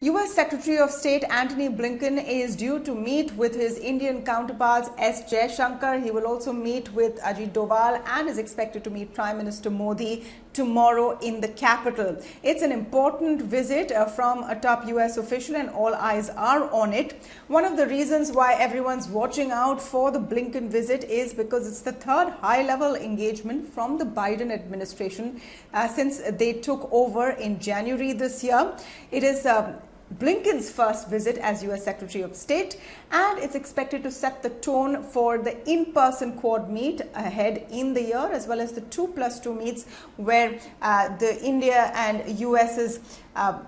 US Secretary of State Antony Blinken is due to meet with his Indian counterparts S Jaishankar. He will also meet with Ajit Doval and is expected to meet Prime Minister Modi tomorrow in the capital. It's an important visit from a top US official and all eyes are on it. One of the reasons why everyone's watching out for the Blinken visit is because it's the third high-level engagement from the Biden administration since they took over in January this year. It is Blinken's first visit as US Secretary of State, and it's expected to set the tone for the in-person Quad meet ahead in the year, as well as the 2+2 meets where the India and US's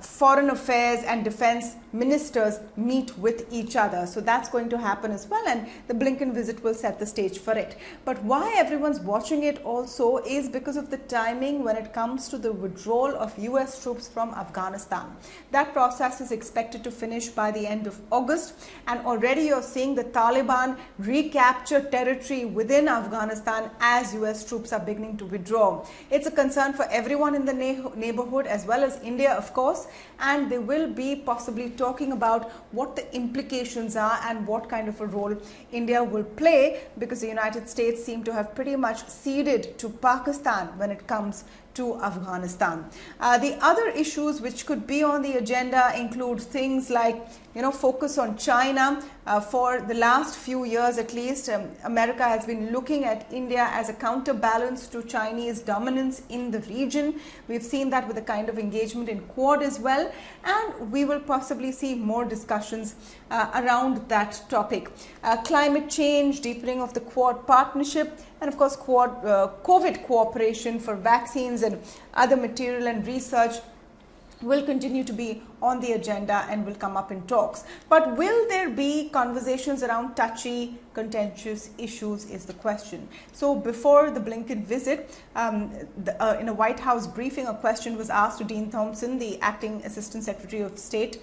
foreign affairs and defense ministers meet with each other. So that's going to happen as well, and the Blinken visit will set the stage for it. But why everyone's watching it also is because of the timing when it comes to the withdrawal of US troops from Afghanistan. That process is expected to finish by the end of August, and already you're seeing the Taliban recapture territory within Afghanistan as US troops are beginning to withdraw. It's a concern for everyone in the neighborhood as well as India, of course, and they will be possibly talking about what the implications are and what kind of a role India will play, because the United States seem to have pretty much ceded to Pakistan when it comes to Afghanistan. The other issues which could be on the agenda include things like, focus on China. For the last few years at least, America has been looking at India as a counterbalance to Chinese dominance in the region. We've seen that with the kind of engagement in Quad as well, and we will possibly see more discussions around that topic. Climate change, deepening of the Quad partnership, and of course COVID cooperation for vaccines and other material and research will continue to be on the agenda and will come up in talks. But will there be conversations around touchy, contentious issues is the question. So before the Blinken visit, in a White House briefing, a question was asked to Dean Thompson, the acting Assistant Secretary of State,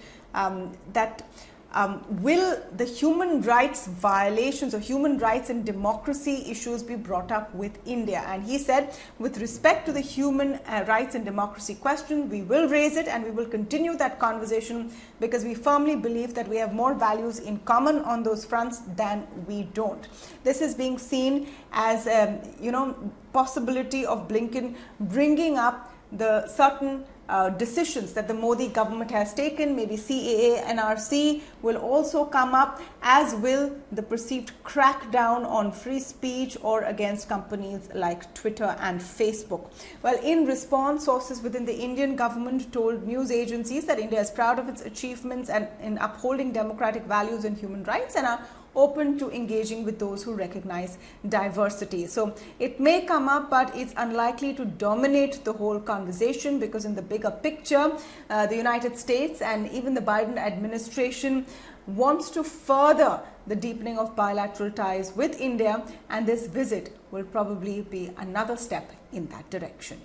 will the human rights violations or human rights and democracy issues be brought up with India? And he said, with respect to the human rights and democracy question, we will raise it and we will continue that conversation because we firmly believe that we have more values in common on those fronts than we don't. This is being seen as possibility of Blinken bringing up the certain decisions that the Modi government has taken. Maybe CAA, NRC will also come up, as will the perceived crackdown on free speech or against companies like Twitter and Facebook. Well, in response, sources within the Indian government told news agencies that India is proud of its achievements and in upholding democratic values and human rights, and are open to engaging with those who recognize diversity. So it may come up, but it's unlikely to dominate the whole conversation, because in the bigger picture, the United States and even the Biden administration wants to further the deepening of bilateral ties with India, and this visit will probably be another step in that direction.